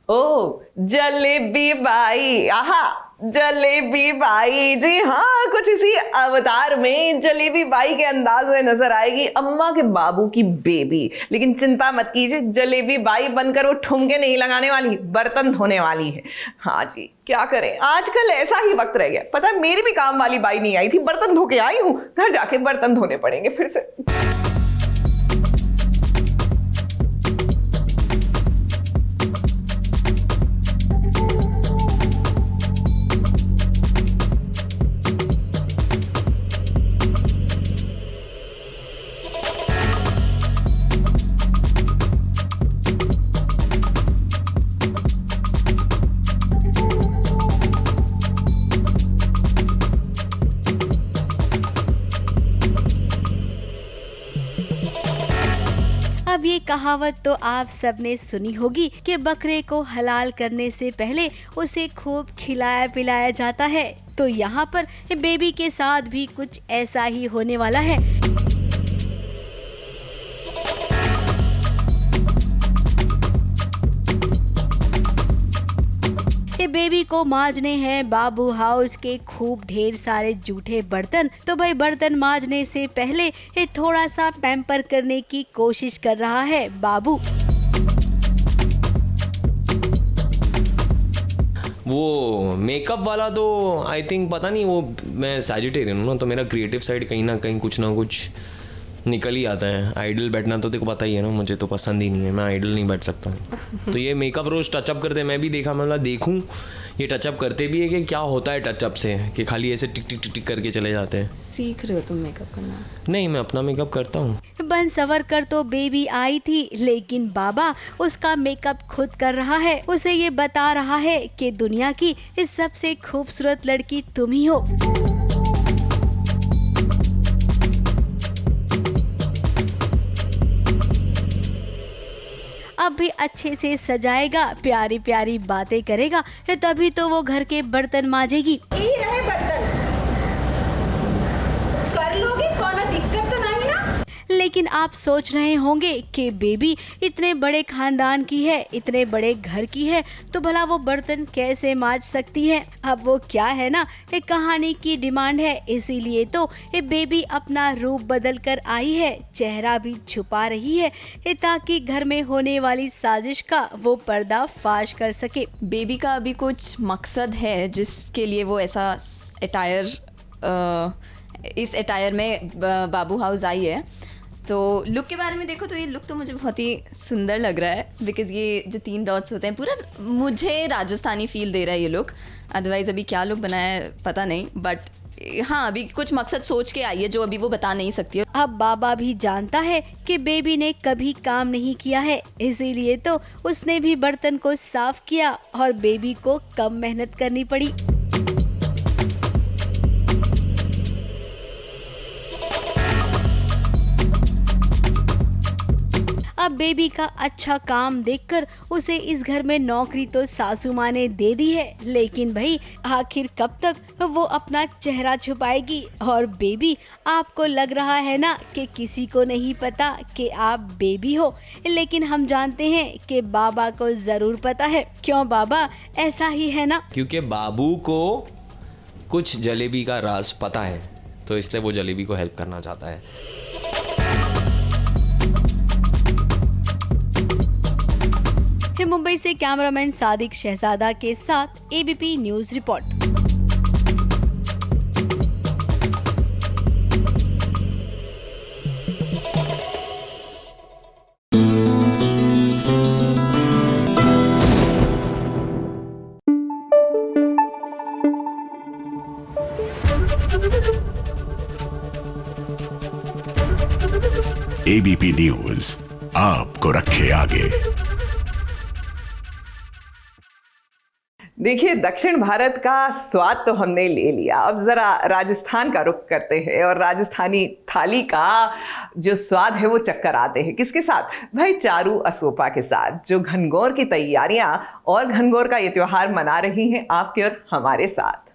ओ, jalebi by, आहा, jalebi by, जी हाँ, कुछ इसी अवतार में जलेबी बाई के अंदाज में नजर आएगी अम्मा के बाबू की बेबी। लेकिन चिंता मत कीजिए, जलेबी बाई बनकर वो ठुमके नहीं लगाने वाली, बर्तन धोने वाली है। हाँ जी, क्या करें, आजकल ऐसा ही वक्त रह गया। पता है, मेरी भी काम वाली बाई नहीं आई थी, बर्तन धो के आई हूं, घर जाके बर्तन धोने पड़ेंगे फिर से। अब ये कहावत तो आप सबने सुनी होगी कि बकरे को हलाल करने से पहले उसे खूब खिलाया पिलाया जाता है। तो यहाँ पर बेबी के साथ भी कुछ ऐसा ही होने वाला है। ये बेबी को मांजने हैं बाबू हाउस के खूब ढेर सारे जूठे बर्तन। तो भाई बर्तन मांजने से पहले ये थोड़ा सा पैम्पर करने की कोशिश कर रहा है बाबू। वो मेकअप वाला तो आई थिंक पता नहीं, वो मैं सैजिटेरियन हूँ ना, तो मेरा क्रिएटिव साइड कहीं ना कुछ निकल ही आता है। आइडल बैठना तो देखो पता ही है ना, मुझे तो पसंद ही नहीं है, मैं आइडल नहीं बैठ सकता। तो ये मेकअप रोज टचअप करते, मैं भी देखा, मतलब देखूं ये टचअप करते भी है कि क्या होता है टचअप से, कि खाली ऐसे टिक टिक टिक टिक करके चले जाते हैं। सीख रहे हो तुम मेकअप करना? नहीं, मैं अपना मेकअप करता हूँ। बन सवर कर तो बेबी आई थी, लेकिन बाबा उसका मेकअप खुद कर रहा है। उसे ये बता रहा है कि दुनिया की इस सबसे खूबसूरत लड़की तुम ही हो। अब भी अच्छे से सजाएगा, प्यारी प्यारी बातें करेगा, तभी तो वो घर के बर्तन मांजेगी। यही रहे बर्तन कर लोगे, कौन दिक्कत तो नहीं ना। लेकिन आप सोच रहे होंगे कि बेबी इतने बड़े खानदान की है, इतने बड़े घर की है, तो भला वो बर्तन कैसे मांज सकती है। अब वो क्या है ना, एक कहानी की डिमांड है, इसीलिए तो ये बेबी अपना रूप बदल कर आई है, चेहरा भी छुपा रही है, ताकि घर में होने वाली साजिश का वो पर्दा फाश कर सके। बेबी का अभी कुछ मकसद है जिसके लिए वो ऐसा इस अटायर में बाबू हाउस आई है। तो लुक के बारे में देखो तो ये लुक तो मुझे बहुत ही सुंदर लग रहा है, बिकॉज़ ये जो 3 डॉट्स होते हैं पूरा मुझे राजस्थानी फील दे रहा है ये लुक। अदरवाइज़ अभी क्या लुक बनाया है पता नहीं, बट हाँ अभी कुछ मकसद सोच के आई है जो अभी वो बता नहीं सकती है। अब बाबा भी जानता है कि बेबी ने कभी काम नहीं किया है, इसीलिए तो उसने भी बर्तन को साफ किया और बेबी को कम मेहनत करनी पड़ी। अब बेबी का अच्छा काम देखकर उसे इस घर में नौकरी तो सासू माँ ने दे दी है, लेकिन भाई आखिर कब तक वो अपना चेहरा छुपाएगी। और बेबी, आपको लग रहा है ना कि किसी को नहीं पता कि आप बेबी हो, लेकिन हम जानते हैं कि बाबा को जरूर पता है। क्यों बाबा, ऐसा ही है ना? क्योंकि बाबू को कुछ जलेबी का राज पता है, तो इसलिए वो जलेबी को हेल्प करना चाहता है। मुंबई से कैमरामैन सादिक शहजादा के साथ ABP news report. ABP news आपको रखे आगे। देखिए, दक्षिण भारत का स्वाद तो हमने ले लिया, अब जरा राजस्थान का रुख करते हैं और राजस्थानी थाली का जो स्वाद है वो चक्कर आते हैं। किसके साथ? भाई चारू असोपा के साथ, जो घनघोर की तैयारियां और घनघोर का ये त्योहार मना रही हैं आपके और हमारे साथ।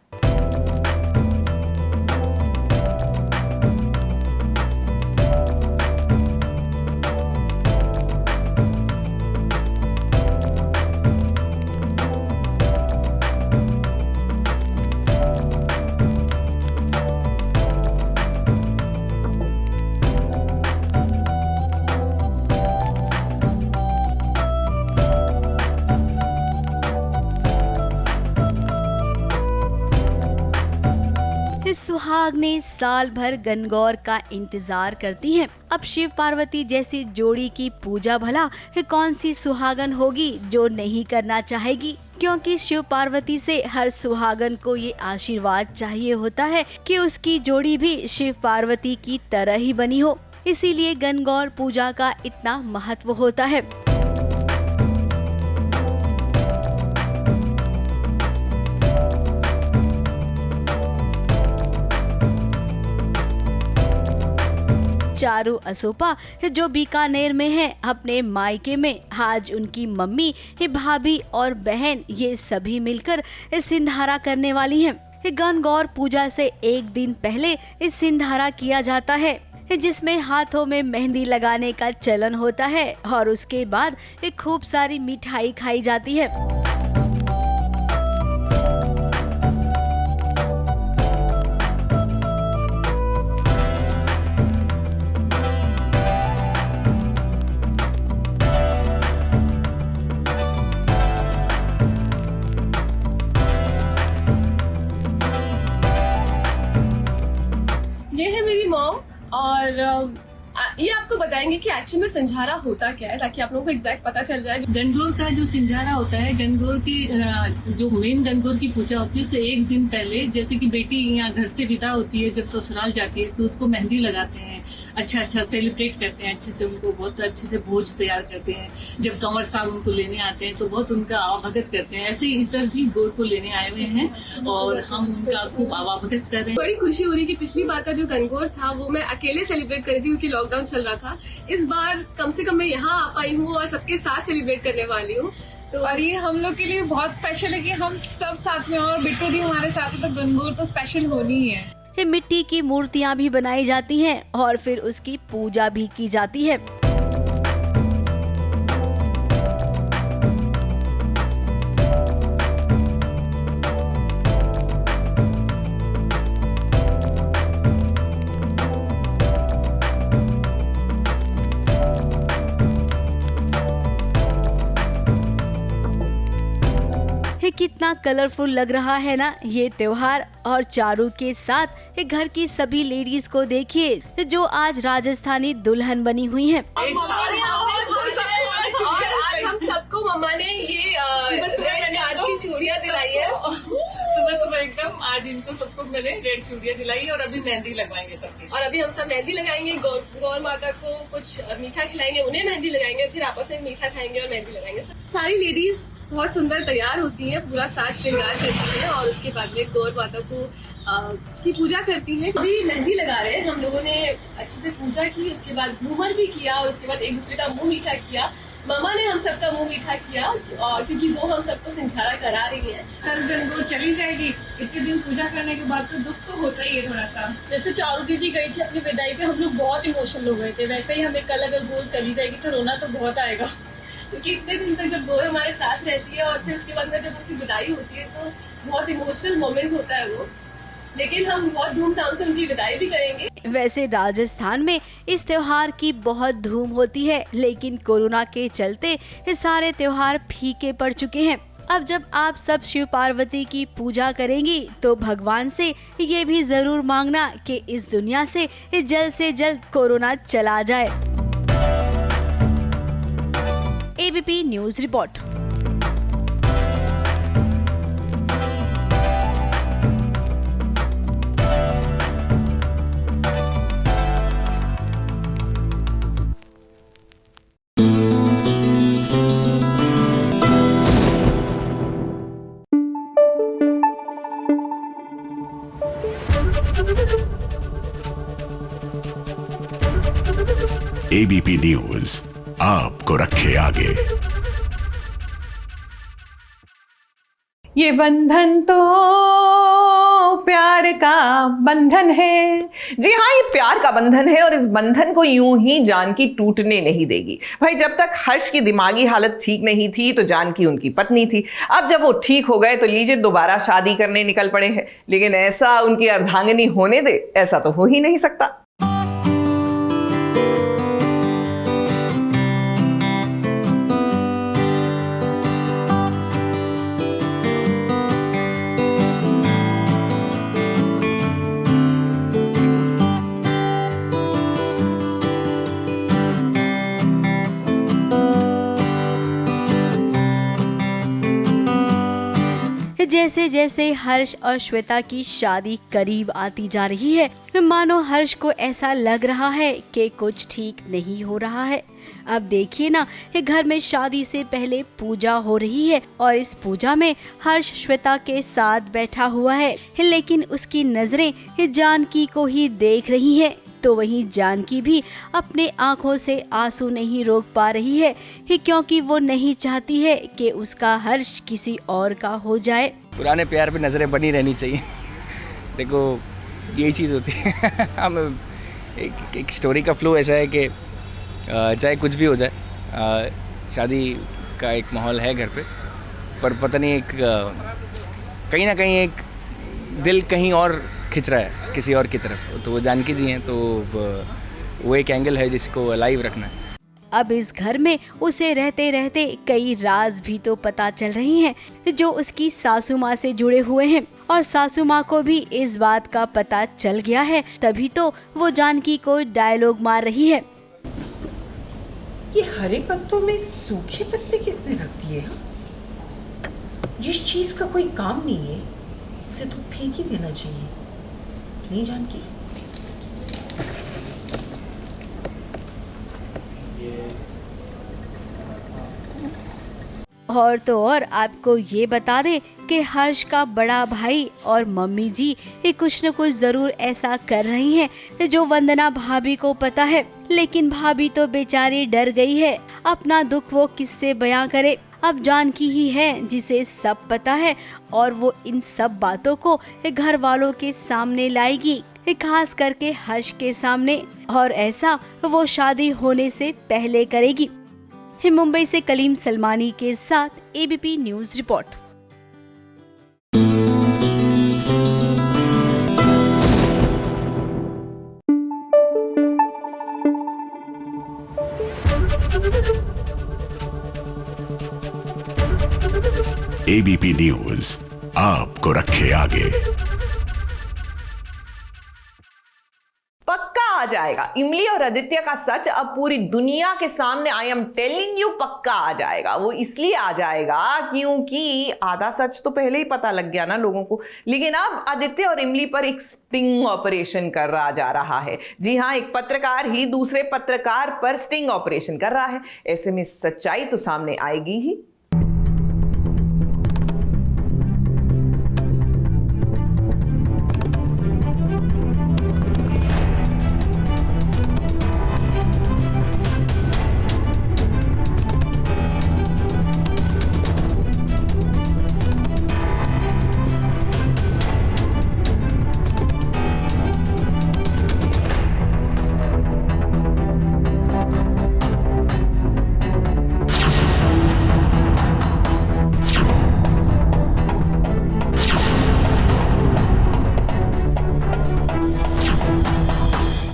सुहागनें साल भर गणगौर का इंतजार करती हैं। अब शिव पार्वती जैसी जोड़ी की पूजा भला कौन सी सुहागन होगी जो नहीं करना चाहेगी, क्योंकि शिव पार्वती से हर सुहागन को ये आशीर्वाद चाहिए होता है कि उसकी जोड़ी भी शिव पार्वती की तरह ही बनी हो। इसीलिए गणगौर पूजा का इतना महत्व होता है। चारू असोपा जो बीकानेर में है, अपने मायके में आज उनकी मम्मी, भाभी और बहन ये सभी मिलकर सिंधारा करने वाली हैं। गणगौर पूजा से एक दिन पहले सिंधारा किया जाता है, जिसमें हाथों में मेहंदी लगाने का चलन होता है और उसके बाद खूब सारी मिठाई खाई जाती है। ये है मेरी मॉम और ये आपको बताएंगे कि एक्चुअली में संझारा होता क्या है, ताकि आप लोगों को एग्जैक्ट पता चल जाए। गणगौर का जो सिंझारा होता है, गणगौर की जो मेन गणगौर की पूजा होती है उससे एक दिन पहले, जैसे कि बेटी यहाँ घर से विदा होती है, जब ससुराल जाती है तो उसको मेहंदी लगाते हैं, अच्छा सेलिब्रेट करते हैं, अच्छे से उनको बहुत अच्छे से भोज तैयार करते हैं। जब कंवर साहब उनको लेने आते हैं तो बहुत उनका आवाभगत करते हैं। ऐसे ही सर जी गौर को लेने आए हुए हैं और हम उनका खूब आवाभगत कर रहे हैं। बड़ी खुशी हो रही कि पिछली बार का जो गणगौर था वो मैं अकेले सेलिब्रेट कर रही थी क्योंकि लॉकडाउन चल रहा था। इस बार कम से कम मैं यहाँ आ पाई हूँ और सबके साथ सेलिब्रेट करने वाली हूँ। तो और ये हम लोग के लिए बहुत स्पेशल है कि हम सब साथ में, और बिट्टू दी हमारे साथ है, तो गणगौर तो स्पेशल होनी ही है। मिट्टी की मूर्तियां भी बनाई जाती हैं और फिर उसकी पूजा भी की जाती है। कितना कलरफुल लग रहा है ना ये त्योहार। और चारू के साथ घर की सभी लेडीज को देखिए जो आज राजस्थानी दुल्हन बनी हुई हैं। हम सबको मम्मा ने ये आज की चूड़ियाँ दिलाई है। सुबह एकदम आज इनको सबको मैंने रेड चूड़ियाँ दिलाई और अभी मेहंदी लगवाएंगे सबकी। और अभी हम सब मेहंदी लगाएंगे, गौर माता को कुछ मीठा खिलाएंगे, उन्हें मेहंदी लगाएंगे, फिर आपस में मीठा खाएंगे और मेहंदी लगाएंगे। सारी लेडीज बहुत सुंदर तैयार होती हैं, पूरा साज श्रृंगार करती हैं और उसके बाद में गौर माता को की पूजा करती हैं। अभी मेहंदी लगा रहे हैं, हम लोगों ने अच्छे से पूजा की, उसके बाद घूमर भी किया और उसके बाद एक दूसरे का मुंह मीठा किया। मामा ने हम सबका मुंह मीठा किया और क्योंकि वो हम सबको सिंझारा करा रही है। कल गणगौर चली जाएगी, इतने दिन पूजा करने के बाद तो दुख तो होता ही है थोड़ा सा। जैसे चारू दीदी गई थी अपनी विदाई पे, हम लोग बहुत इमोशनल हो गए थे, वैसे ही हमें कल अगर गौर चली जाएगी तो रोना तो बहुत आएगा, क्योंकि इतने दिन तक जब गौर हमारे साथ रहती है और फिर उसके बाद में जब उनकी विदाई होती है तो बहुत इमोशनल मोमेंट होता है वो। लेकिन हम बहुत धूमधाम से उनकी विदाई भी करेंगे। वैसे राजस्थान में इस त्योहार की बहुत धूम होती है, लेकिन कोरोना के चलते ये सारे त्योहार फीके पड़ चुके हैं। अब जब आप सब शिव पार्वती की पूजा करेंगी तो भगवान से ये भी जरूर मांगना कि इस दुनिया से जल्द कोरोना चला जाए। ABP news report. ABP news आपको रखे आगे। ये बंधन तो प्यार का बंधन है। जी हाँ, ये प्यार का बंधन है और इस बंधन को यूं ही जानकी टूटने नहीं देगी। भाई, जब तक हर्ष की दिमागी हालत ठीक नहीं थी तो जानकी उनकी पत्नी थी। अब जब वो ठीक हो गए तो लीजिए दोबारा शादी करने निकल पड़े हैं। लेकिन ऐसा उनकी अर्धांगिनी होने दे, ऐसा तो हो ही नहीं सकता। जैसे जैसे हर्ष और श्वेता की शादी करीब आती जा रही है, मानो हर्ष को ऐसा लग रहा है कि कुछ ठीक नहीं हो रहा है। अब देखिए ना, घर में शादी से पहले पूजा हो रही है और इस पूजा में हर्ष श्वेता के साथ बैठा हुआ है, लेकिन उसकी नजरें जानकी को ही देख रही हैं। तो वहीं जानकी भी अपने आंखों से आंसू नहीं रोक पा रही है, क्योंकि वो नहीं चाहती है कि उसका हर्ष किसी और का हो जाए। पुराने प्यार पे नज़रें बनी रहनी चाहिए। देखो यही चीज़ होती है। हम एक स्टोरी का फ्लो ऐसा है कि चाहे कुछ भी हो जाए, शादी का एक माहौल है घर पे, पर पता नहीं कहीं ना कहीं एक दिल कहीं और खिंच रहा है किसी और की तरफ। तो वो जानकी जी हैं, तो वो एक एंगल है जिसको अलाइव रखना है। अब इस घर में उसे रहते रहते कई राज भी तो पता चल रही हैं जो उसकी सासू माँ से जुड़े हुए हैं, और सासू माँ को भी इस बात का पता चल गया है। तभी तो वो जानकी को डायलॉग मार रही है। ये हरे पत्तों में सूखे पत्ते किसने रख दिए हैं? जिस चीज का कोई काम नहीं है उसे तो फेंक ही देना चाहिए, नहीं जानकी? और तो और आपको ये बता दे कि हर्ष का बड़ा भाई और मम्मी जी ये कुछ न कुछ जरूर ऐसा कर रही हैं जो वंदना भाभी को पता है, लेकिन भाभी तो बेचारी डर गई है। अपना दुख वो किससे बयां करे। अब जानकी ही है जिसे सब पता है, और वो इन सब बातों को घर वालों के सामने लाएगी, खास करके हर्ष के सामने, और ऐसा वो शादी होने से पहले करेगी। मुंबई से कलीम सलमानी के साथ ABP news report. ABP news आपको रखे आगे। पक्का आ जाएगा इमली और आदित्य का सच अब पूरी दुनिया के सामने। आई एम टेलिंग यू, पक्का आ जाएगा। वो इसलिए आ जाएगा क्योंकि आधा सच तो पहले ही पता लग गया ना लोगों को, लेकिन अब आदित्य और इमली पर एक स्टिंग ऑपरेशन कर रहा जा रहा है। जी हाँ, एक पत्रकार ही दूसरे पत्रकार पर स्टिंग ऑपरेशन कर रहा है। ऐसे में सच्चाई तो सामने आएगी ही।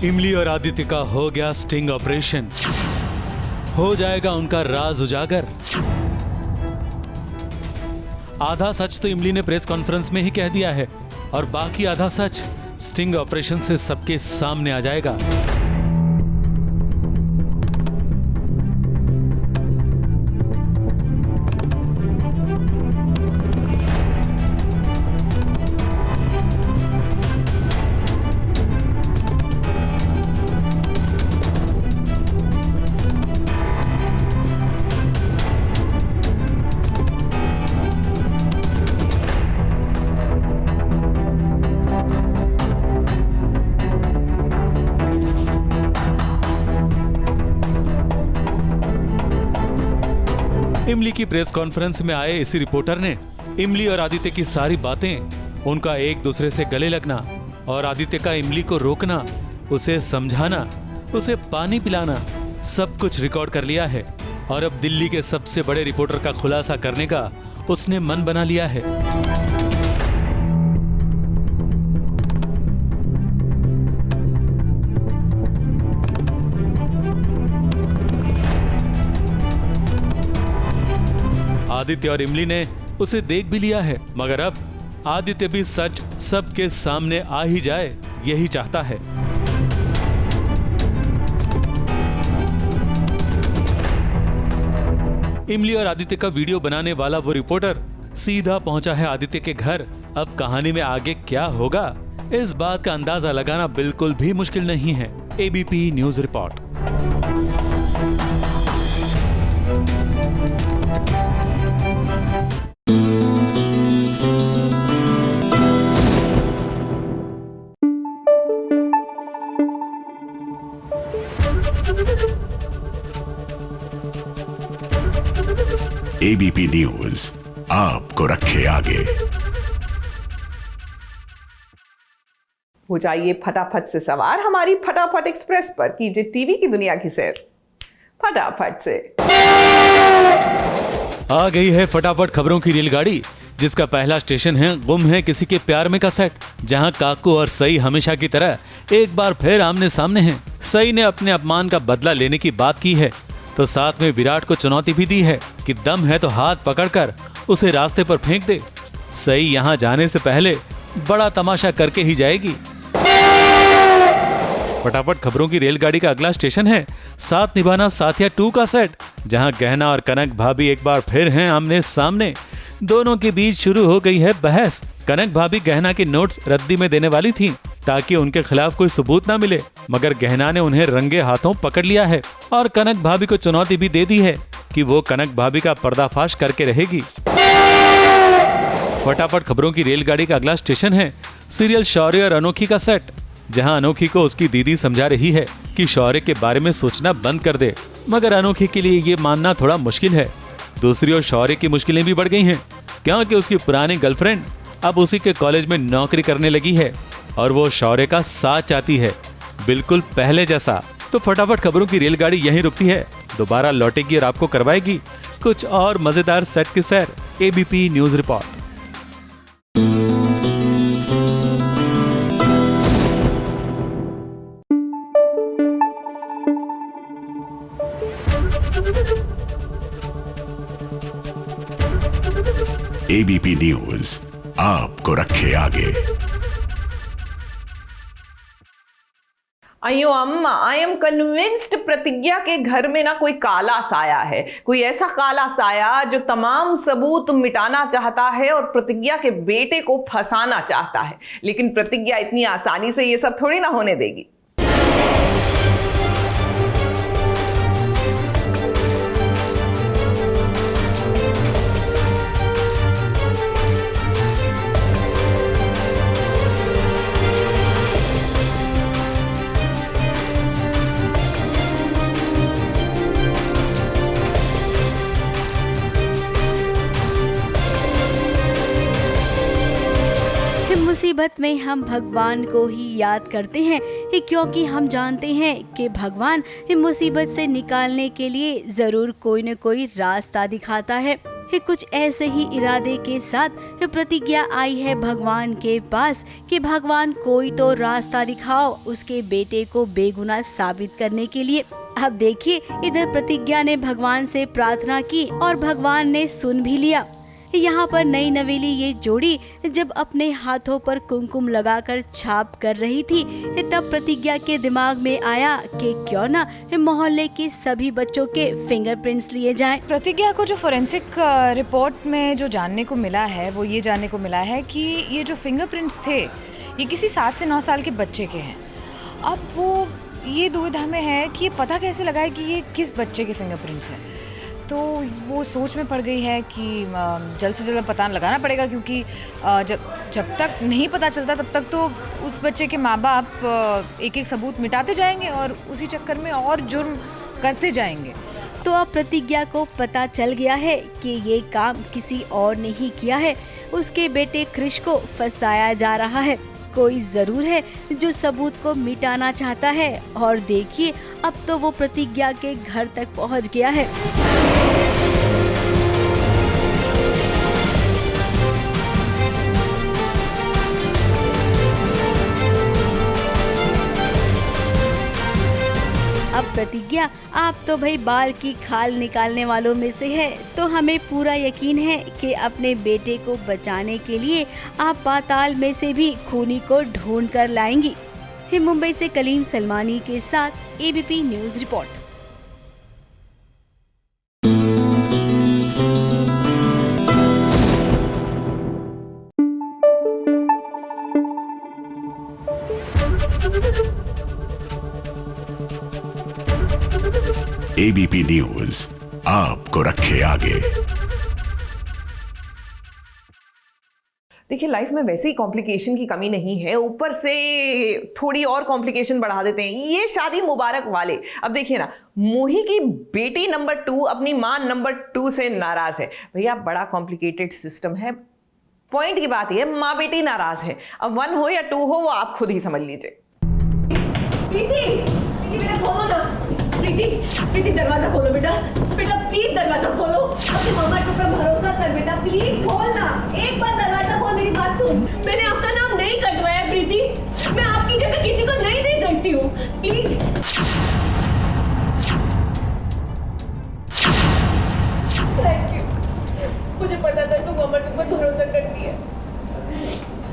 इमली और आदित्य का हो गया स्टिंग ऑपरेशन, हो जाएगा उनका राज उजागर। आधा सच तो इमली ने प्रेस कॉन्फ्रेंस में ही कह दिया है, और बाकी आधा सच स्टिंग ऑपरेशन से सबके सामने आ जाएगा। इमली की प्रेस कॉन्फ्रेंस में आए इसी रिपोर्टर ने इमली और आदित्य की सारी बातें, उनका एक दूसरे से गले लगना और आदित्य का इमली को रोकना, उसे समझाना, उसे पानी पिलाना, सब कुछ रिकॉर्ड कर लिया है। और अब दिल्ली के सबसे बड़े रिपोर्टर का खुलासा करने का उसने मन बना लिया है। आदित्य और इमली ने उसे देख भी लिया है, मगर अब आदित्य भी सच सबके सामने आ ही जाए, यही चाहता है। इमली और आदित्य का वीडियो बनाने वाला वो रिपोर्टर सीधा पहुंचा है आदित्य के घर। अब कहानी में आगे क्या होगा, इस बात का अंदाजा लगाना बिल्कुल भी मुश्किल नहीं है। ABP news report. ABP news आपको रखे आगे। हो जाइए फटाफट से सवार हमारी फटाफट एक्सप्रेस पर, कीजिए टीवी की दुनिया की सैर फटाफट से। आ गई है फटाफट खबरों की रेलगाड़ी, जिसका पहला स्टेशन है गुम है किसी के प्यार में का सेट, जहां काकू और सई हमेशा की तरह एक बार फिर आमने सामने हैं। सई ने अपने अपमान का बदला लेने की बात की है, तो साथ में विराट को चुनौती भी दी है कि दम है तो हाथ पकड़कर उसे रास्ते पर फेंक दे। सई यहाँ जाने से पहले बड़ा तमाशा करके ही जाएगी। फटाफट खबरों की रेलगाड़ी का अगला स्टेशन है साथ निभाना साथिया 2 का सेट, जहां गहना और कनक भाभी एक बार फिर हैं आमने सामने। दोनों के बीच शुरू हो गई है बहस। कनक भाभी गहना के नोट्स रद्दी में देने वाली थीं, ताकि उनके खिलाफ कोई सबूत ना मिले, मगर गहना ने उन्हें रंगे हाथों पकड़ लिया है और कनक भाभी को चुनौती भी दे दी है कि वो कनक भाभी का पर्दाफाश करके रहेगी। फटाफट खबरों की रेलगाड़ी का अगला स्टेशन है सीरियल शौर्य और अनोखी का सेट, जहां अनोखी को उसकी दीदी समझा रही है कि शौर्य के बारे में सोचना बंद कर दे, मगर अनोखी के लिए ये मानना थोड़ा मुश्किल है। दूसरी ओर शौर्य की मुश्किलें भी बढ़ गई हैं, क्योंकि उसकी पुरानी गर्लफ्रेंड अब उसी के कॉलेज में नौकरी करने लगी है और वो शौर्य का साथ चाहती है, बिल्कुल पहले जैसा। तो फटाफट खबरों की रेलगाड़ी यहीं रुकती है, दोबारा लौटेगी और आपको करवाएगी कुछ और मजेदार सेट की सैर। ABP news report. ABP news आपको रखे आगे। अयो अम्मा, आई एम कन्विंस्ड प्रतिज्ञा के घर में ना कोई काला साया है, कोई ऐसा काला साया जो तमाम सबूत मिटाना चाहता है और प्रतिज्ञा के बेटे को फंसाना चाहता है। लेकिन प्रतिज्ञा इतनी आसानी से ये सब थोड़ी ना होने देगी। मुसीबत में हम भगवान को ही याद करते हैं, क्योंकि हम जानते हैं कि भगवान मुसीबत से निकालने के लिए जरूर कोई न कोई रास्ता दिखाता है। कुछ ऐसे ही इरादे के साथ प्रतिज्ञा आई है भगवान के पास कि भगवान कोई तो रास्ता दिखाओ उसके बेटे को बेगुनाह साबित करने के लिए। अब देखिए, इधर प्रतिज्ञा ने भगवान से प्रार्थना की और भगवान ने सुन भी लिया। यहाँ पर नई नवेली ये जोड़ी जब अपने हाथों पर कुमकुम लगाकर छाप कर रही थी, तब प्रतिज्ञा के दिमाग में आया कि क्यों ना मोहल्ले के सभी बच्चों के फिंगरप्रिंट्स लिए जाएं। प्रतिज्ञा को जो फोरेंसिक रिपोर्ट में जो जानने को मिला है, वो ये जानने को मिला है कि ये जो फिंगरप्रिंट्स थे ये किसी 7 से 9 साल के बच्चे के हैं। अब वो ये दुविधा में है कि ये पता कैसे लगाए कि ये किस बच्चे के फिंगरप्रिंट्स हैं। तो वो सोच में पड़ गई है कि जल्द से जल्द पता लगाना पड़ेगा, क्योंकि जब तक नहीं पता चलता तब तक तो उस बच्चे के माँ बाप एक एक सबूत मिटाते जाएंगे और उसी चक्कर में और जुर्म करते जाएंगे। तो अब प्रतिज्ञा को पता चल गया है कि ये काम किसी और ने ही किया है, उसके बेटे क्रिश को फंसाया जा रहा है। कोई जरूर है जो सबूत को मिटाना चाहता है और देखिए अब तो वो प्रतिज्ञा के घर तक पहुंच गया है। अब प्रतिज्ञा, आप तो भाई बाल की खाल निकालने वालों में से है, तो हमें पूरा यकीन है कि अपने बेटे को बचाने के लिए आप पाताल में से भी खूनी को ढूंढ कर लाएंगी। मुंबई से कलीम सलमानी के साथ ABP news report. ABP news आपको रखे आगे। देखिए, लाइफ में वैसे ही कॉम्प्लिकेशन की कमी नहीं है, ऊपर से थोड़ी और कॉम्प्लिकेशन बढ़ा देते हैं ये शादी मुबारक वाले। अब देखिए ना, मोही की बेटी नंबर 2 अपनी मां नंबर 2 से नाराज है। भैया बड़ा कॉम्प्लिकेटेड सिस्टम है। पॉइंट की बात यह है, मां बेटी नाराज है। अब 1 हो या 2 हो वो आप खुद ही समझ लीजिए। प्रीति बेटा खोलो ना। प्रीति दरवाजा खोलो बेटा। बेटा प्लीज दरवाजा खोलो। अपने मामा पे भरोसा कर बेटा, प्लीज खोल ना। एक बार दरवाजा खोल, मेरी बात सुन। मैंने आपका नाम नहीं कटवाया प्रीति, मैं आपकी जगह किसी को नहीं दे सकती हूँ, प्लीज। थैंक यू, मुझे पता था तुम मामा पर भरोसा करती है।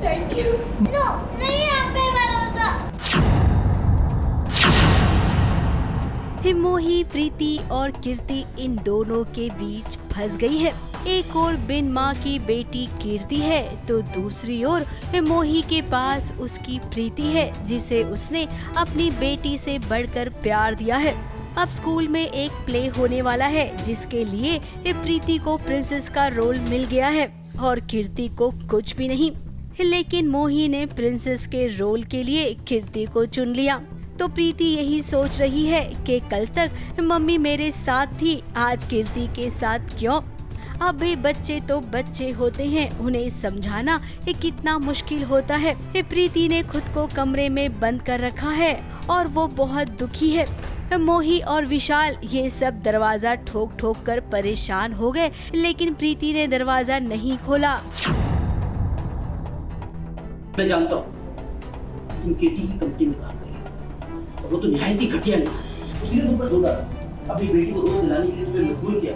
Thank you. नो, नहीं आप पे भरोसा। मोही, प्रीति और कीर्ति इन दोनों के बीच फंस गई है। एक और बिन माँ की बेटी कीर्ति है तो दूसरी ओर मोही के पास उसकी प्रीति है, जिसे उसने अपनी बेटी से बढ़कर प्यार दिया है। अब स्कूल में एक प्ले होने वाला है जिसके लिए प्रीति को प्रिंसेस का रोल मिल गया है और कीर्ति को कुछ भी नहीं। लेकिन मोही ने प्रिंसेस के रोल के लिए कीर्ति को चुन लिया। तो प्रीति यही सोच रही है कि कल तक मम्मी मेरे साथ थी, आज कीर्ति के साथ क्यों। अब भी बच्चे तो बच्चे होते हैं, उन्हें समझाना कितना मुश्किल होता है। प्रीति ने खुद को कमरे में बंद कर रखा है और वो बहुत दुखी है। मोही और विशाल ये सब दरवाजा ठोक ठोक कर परेशान हो गए, लेकिन प्रीति ने दरवाजा नहीं खोला। मैं जानता हूँ तुम केटी की कंपनी में काम कर रही हो और वो तो निहायत ही घटिया इंसान। उसी ने तुम पर जोड़ा, अपनी बेटी को रोज दिलाने के लिए तुम्हें मजबूर किया,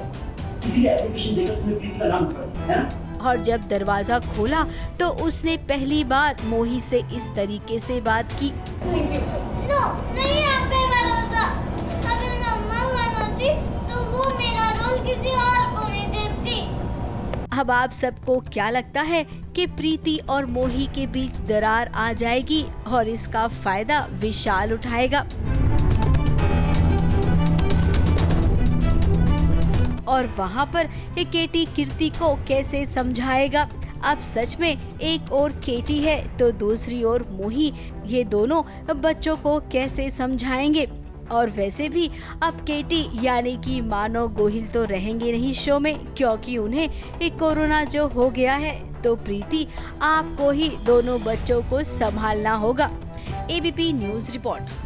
इसीलिए एप्लीकेशन देकर तुमने प्रीति का नाम पकड़ दिया, है ना? और जब दरवाजा खोला तो उसने पहली बार मोही से इस तरीके से बात की। नो, नहीं आप पे भरोसा। अगर मम्मा होती तो वो मेरा रोल किसी और को नहीं देती। अब आप सबको क्या लगता है कि प्रीति और मोही के बीच दरार आ जाएगी और इसका फायदा विशाल उठाएगा? और वहाँ पर केटी कीर्ति को कैसे समझाएगा? अब सच में एक और केटी है तो दूसरी ओर मोही, ये दोनों बच्चों को कैसे समझाएंगे? और वैसे भी अब केटी यानी कि मानव गोहिल तो रहेंगे नहीं शो में, क्योंकि उन्हें एक कोरोना जो हो गया है। तो प्रीति आपको ही दोनों बच्चों को संभालना होगा। ABP news report.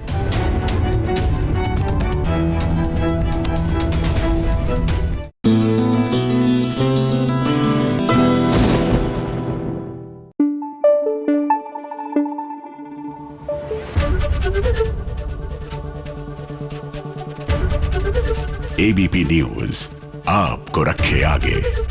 ABP news आपको रखे आगे।